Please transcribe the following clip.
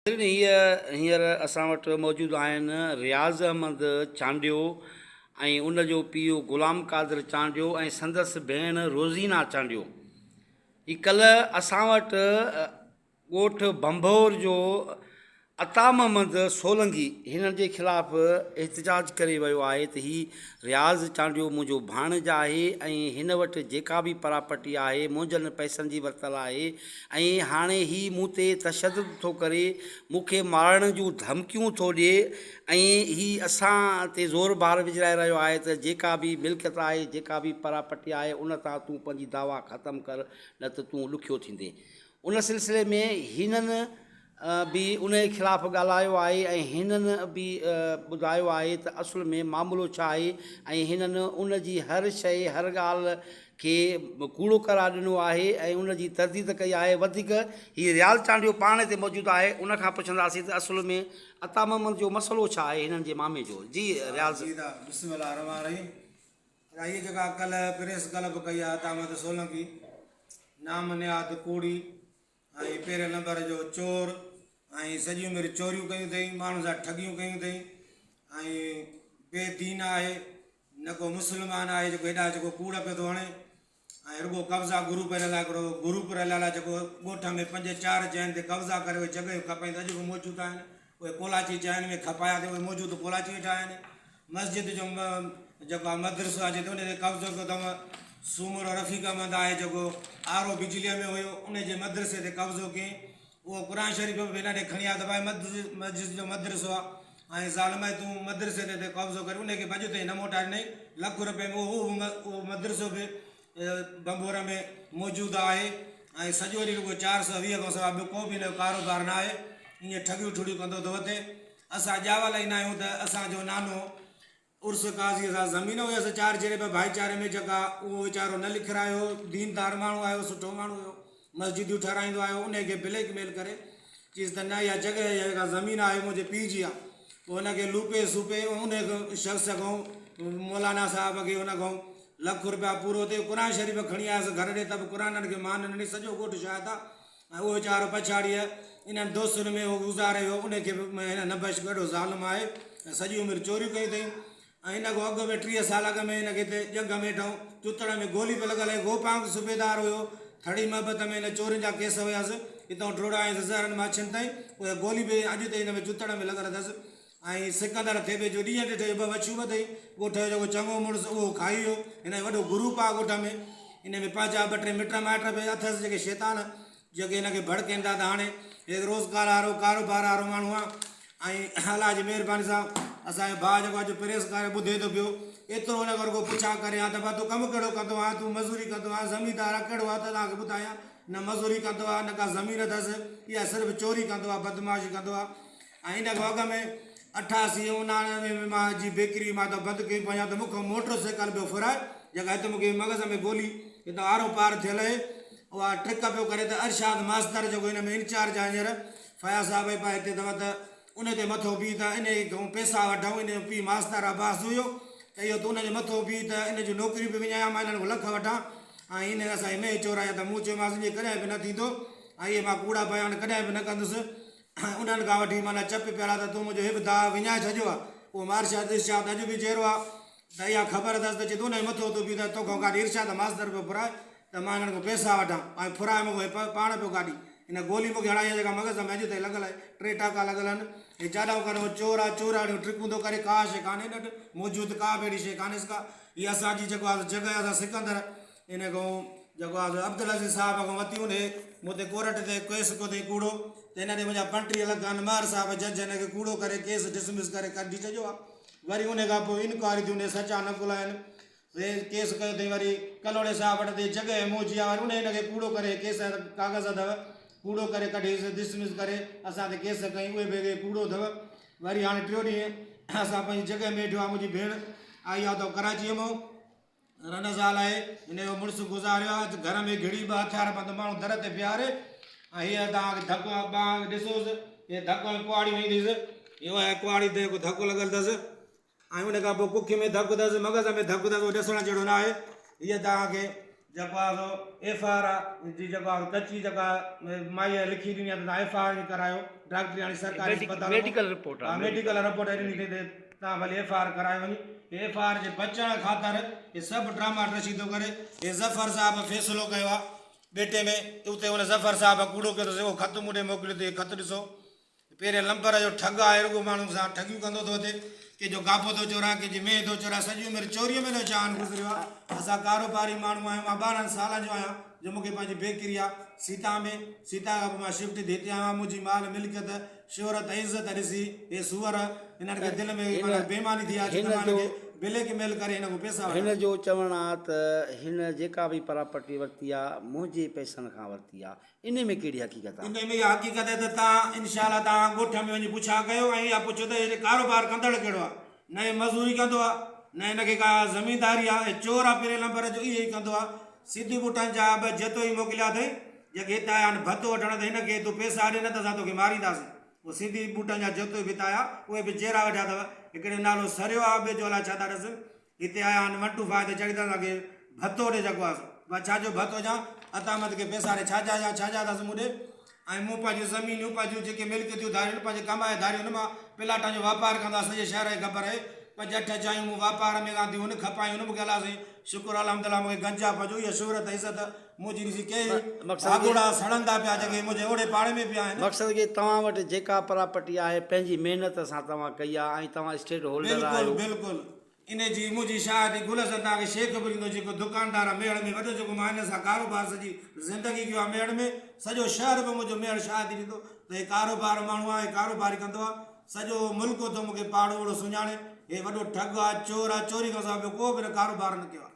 हींअर असां वटि मौजूदु आहिनि रियाज़ अहमद चांडियो ऐं उनजो पीउ ग़ुलाम क़ादिर चांडियो ऐं संदसि भेण रोज़ीना चांडियो। ही कल्ह असां वटि ॻोठु बंभौर जो अता मोहम्मद सोलंकी हिननि जे ख़िलाफ़ु एहतिजाज करे वियो आहे त हीउ रियाज़ चांडियो मुंहिंजो भाणेज आहे ऐं हिन वटि जेका बि परापटी आहे मुंहिंजनि पैसनि जी वरितल आहे ऐं हाणे हीउ मूं ते तशदुद थो करे, मूंखे मारण जूं धमकियूं थो ॾिए ऐं हीउ असां ते ज़ोर बार विझाए रहियो आहे त जेका बि मिल्कियत आहे, जेका बि परापटी आहे, उन तां तूं पंहिंजी दावा ख़तमु कर, न त तूं ॾुखियो थींदे। उन सिलसिले में हिननि बि उन जे ख़िलाफ़ु ॻाल्हायो आहे ऐं हिननि बि ॿुधायो आहे त असुल में मामिलो छा आहे ऐं हिननि उन जी हर शइ, हर ॻाल्हि खे कूड़ो करार ॾिनो आहे ऐं उन जी तरदीद कई आहे। वधीक हीअ रियाज़ चांडियो पाण हिते मौजूदु आहे, उनखां पुछंदासीं त असुल में अता मोहम्मद जो मसइलो छा आहे हिननि जे मामे जो। जी रियाज़ बिस्मिल्लाह रहमान रहीम। ये जगह कल प्रेस क्लब कई आहे अता मोहम्मद सोलंकी नाम निहाद कूड़ी ऐं पहिरें नंबर जो चोर ऐं सॼी उमिरि चोरियूं कयूं अथई, माण्हुनि सां ठगियूं कयूं अथई ऐं बेदीन आहे, न को मुस्लमान आहे जेको हेॾा जेको कूड़ पियो थो हणे ऐं रुगो कब्ज़ा ग्रुप हिन लाइ हिकिड़ो ग्रुप रहियल आहे जेको ॻोठ में 5-4 चइनि ते कब्ज़ा करे उहे जॻहियूं खपाइनि अॼु बि मौजूदु आहिनि। उहे कोलाची चइनि में खपाया ते उहे मौजूदु कोलाची वेठा आहिनि। मस्जिद जो जेको आहे मदरसो आहे जिते उन ते कब्ज़ो कयो अथव। सूमर रफ़ीक अहमद आहे जेको आरो बिजलीअ में हुयो, उन जे मदरसे ते कब्ज़ो कयईं। उहो क़ुर शरीफ़ बि हिन ॾे खणी आयो त भाई मस्जिद जो मदरसो आहे ऐं ज़ालिम तूं मदरसे ते कब्ज़ो करे उनखे भॼ ते न मोटाए ॾिनई ₹1,00,000 में। उहो मदरसो बि बंभोर में मौजूदु आहे ऐं सॼो ॾींहुं रुगो 420 खां सवाइ ॿियो को बि हिन जो कारोबार न आहे। ईअं ठगियूं ठुड़ियूं कंदो थो वठे। असां ॼावल ईंदा आहियूं त असांजो नानो उर्स काज़ीअ सां ज़मीन हुयसि 4 जहिड़े भाईचारे में जेका, उहो वीचारो न लिखरायो, दीनदार माण्हू आयो, सुठो माण्हू हुयो, मस्जिदूं ठाराईंदो आयो, उनखे ब्लैकमेल करे चीज़ त न इहा जॻह जेका ज़मीन आहे मुंहिंजे पीउ जी आहे। पोइ हुनखे लूपे सूपे उन शख़्स खां मौलाना साहिब खे हुन खां ₹1,00,000 पूरो थिए। क़ुर शरीफ़ खणी आयसि घर ॾे त बि क़ुर खे मान ॾिनी, सॼो ॻोठु शायदि आहे ऐं उहो वीचारो पछाड़ीअ इन्हनि दोस्तनि में उहो गुज़ारे वियो। उनखे बि हिन नबश ॾाढो ज़ालिम आहे ऐं सॼी उमिरि चोरियूं कयूं अथई ऐं हिन खां अॻु में 30 साल अॻु में हिनखे हिते जंग में ठहूं चुतड़ में गोली पियो लॻल आहे। गोपांग सूबेदार हुयो, थड़ी महबत में हिन चोरियुनि जा केस हुयसि, हितां ट्रोड़ा ऐं ज़हरनि मां अचनि ताईं उहे गोली बि अॼु ताईं हिन में चुतड़ में लॻल अथसि। ऐं सिकंदर थिए पियो जो ॾींहं ॾिठे 2 वछियूं बि अथई। ॻोठ जो जेको चङो मुड़ुसु उहो खाई वियो। हिन जो वॾो ग्रुप आहे ॻोठ में, हिन में पंहिंजा 2-3 मिट माइट बि अथसि जेके शैतान जेके हिनखे भड़कनि था। त हाणे हे रोज़गार वारो कारोबार वारो माण्हू आहे ऐं अलाह जी महिरबानी सां असांजो भाउ जेको अॼु प्रेस करे ॿुधे थो पियो, एतिरो हुन खां रुगो पुछा करे हा त भाउ तूं कमु कहिड़ो कंदो आहे, तूं मज़ूरी कंदो आहे, ज़मीनदार आहे, कहिड़ो आहे त तव्हांखे ॿुधायां। न मज़ूरी कंदो आहे, न का ज़मीन अथसि, इहा सिर्फ़ु चोरी कंदो आहे, बदमाशी कंदो आहे। ऐं हिन खां अॻु में 88-89 में मां जी बेकरी मां त बंदि कई पई त मूंखां मोटरसाइकिल पियो फुराए जेका हिते मूंखे मग़ज़ में गोली हितां आरो पार थियल आहे। उहा ट्रिक पियो करे त अरशाद मास्तर जेको हिन में इंचार्ज आहे हींअर फया साहिब पिया हिते अथव त उन ते मथो बीह त इन खां पैसा वठूं। इन जो पीउ मास्तर अब्बास हुयो त इहो त उनजे मथो बीह त इन जूं नौकिरियूं बि विञायां, मां हिननि खां लख वठां ऐं इन असांजी में चोराया त मूं चयोमांसि ईअं कॾहिं बि न थींदो ऐं इहे मां कूड़ा बयान कॾहिं बि न कंदुसि। उन्हनि खां वठी माना चप पिया त तूं मुंहिंजो हिब दाव विञाए छॾियो आहे। उहो मार्शाद इर्शाद अॼु बि जहिड़ो आहे त इहा ख़बर अथसि त चए थो उन जे मथो तूं बीह त तोखां गाॾी इर्शाद मास्तर पियो फुराए त मां हिननि खां पैसा वठां ऐं फुराए मूंखे पाण पियो गाॾी। हिन गोली मूंखे हणाई आहे जेका मग़ज़ में अॼु ताईं लॻल आहे, 3 टाका लॻल आहिनि। हे जाॾो करे चोर आहे, चोर वारियूं ट्रिकूं थो करे, का शइ कान्हे ॾाढो मौजूदु, का बि अहिड़ी शइ कान्हे का। हीअ असांजी जेको आहे जॻह असां सिकंदर इन खां जेको आहे अब्दुल अज़ीज़ साहिब खां वरितियूं। मूं ते कोर्ट ते केस कयो अथई कूड़ो त हिन ते मुंहिंजा 35 लख आहिनि। महर साहिब जज हिनखे कूड़ो करे केस डिसमिस करे कढी छॾियो आहे। वरी उन खां पोइ इनक्वारी थियूं, सचा नकुल आहिनि, केस कयो अथई। वरी कलोड़े साहिब वटि ते जॻह मोजी आहे, वरी उन हिनखे कूड़ो करे केस कागज़ अथव, कूड़ो करे कढी डिसमिस करे असां ते केस कई, उहे बि कूड़ो अथव। वरी हाणे 3 ॾींहं असां पंहिंजी जॻह में वेठो आहे। मुंहिंजी भेण आई आहे त कराचीअ मां, रन साल आहे, हिन जो मुड़ुसु गुज़ारियो आहे। घर में घिड़ी 2 हथियार बंद माण्हू दर ते बीहारे ऐं हीअ तव्हांखे धकु ॾिसोसि, हीअ धकु में कुआड़ी वेंदी अथसि, इहो आहे कुआड़ी ते धकु लॻल अथसि ऐं उन खां पोइ कुखि में धकु अथसि, मग़ज़ में धकु अथसि, उहो ॾिसण जहिड़ो न आहे। हीअ तव्हांखे जेको आहे सो FR आहे जी जेको आहे कची जेका माईअ लिखी ॾिनी आहे त तव्हां FR करायो डॉक्टरी हाणे सरकारी अस्पताल मेडिकल रिपोर्ट हा मेडिकल रिपोर्ट ॾिनी अथई तव्हां भले FR कराए वञी FR जे बचण ख़ातिर हे सभु ड्रामा रची थो करे हे ज़फ़र साहिब फ़ैसिलो कयो आहे बेटे में उते हुन ज़फ़र साहिब कूड़ो कयो अथसि उहो ख़त मूंॾे मोकिलियो अथई ख़त ॾिसो पहिरें नंबर जो ठग आहे रुॻो माण्हुनि सां ठगियूं कंदो थो अचे कंहिंजो गापो थो चोराए कंहिंजी मेह थो चोराए सॼी उमिरि चोरीअ में न जान गुज़रियो आहे असां कारोबारी माण्हू आहियूं मां 12 सालनि जो आहियां जो मूंखे पंहिंजी बेकरी आहे सीता में सीता खां पोइ मां शिफ्ट थी हिते आहियां मुंहिंजी माल मिल्कियत शोहरत इज़त ॾिसी हे सूअर हिननि खे दिलि में माना बेईमानी थी आहे हिननि खे बिले के मेल करे हिन खां पैसा हिन जो चवणु आहे त हिन जेका बि प्रॉपर्टी वरिती आहे मुंहिंजे पैसनि खां वरिती आहे इन में कहिड़ी हक़ीक़त आहे इन में इहा हक़ीक़त आहे त तव्हां इनशाला तव्हां ॻोठ में वञी पुछा कयो ऐं इहा पुछो त हे कारोबार कंदड़ कहिड़ो आहे न हे मज़दूरी कंदो आहे न हिनखे का ज़मीनदारी आहे चोर आहे पहिरें नंबर जो इहो ई कंदो आहे सिधी बूटनि जा ॿ जतो ई मोकिलिया अथई जेके हितां आया आहिनि भतो वठण त हिनखे तूं पैसा ॾे न त असां तोखे मारींदासीं उहो सिधी बूटनि जा जतो बि हितां आया उहे बि जहिड़ा वेठा अथव हिकिड़े नालो सरियो आहे ॿिए जो अलाए छा था ॾिसनि हिते आया आहिनि 1 to 5 ते चढ़ी था असांखे भतो ॾे जेको आहे छाजो भतो ॾियां अतामत खे पैसा ॾे छा अथसि मूं ॾे ऐं मूं पंहिंजी ज़मीनियूं पंहिंजियूं जेके मिल्कियतूं धारियूं पंहिंजे कमाए धारियूं हुन मां प्लाटनि जो वापारु कंदा सॼे शहर खे ख़बर आहे 5-8 चायूं मूं वापार में गांधियूं हुन खपायूं हुन मूंखे अलाए शुक्र अलहमदिल्ला मूंखे गंजा पजो इहा शोहरत इज़त मुंहिंजी ॾिसी के आगुड़ा सड़ंदा पिया जेके मुंहिंजे ओड़े पाड़े में पिया आहिनि मक़सदु की तव्हां वटि जेका प्रॉपर्टी आहे पंहिंजी महिनत सां तव्हां कई आहे ऐं तव्हां स्टेट होल्डर आहियो बिल्कुलु इन जी मुंहिंजी शायदि गुलसन तव्हांखे शेख बि ॾींदो जेको दुकानदार आहे मेड़ में वॾो जेको मां हिन सां कारोबार सॼी ज़िंदगी कयो आहे मेड़ में सॼो शहर बि मुंहिंजो मेड़ शायदि ॾींदो त हे कारोबार माण्हू आहे कारोबारी कंदो आहे सॼो मुल्क थो मूंखे पाड़ो ओड़ो सुञाणे हे वॾो ठग आहे चोर आहे चोरी खां सवाइ ॿियो को बि कारोबार न कयो आहे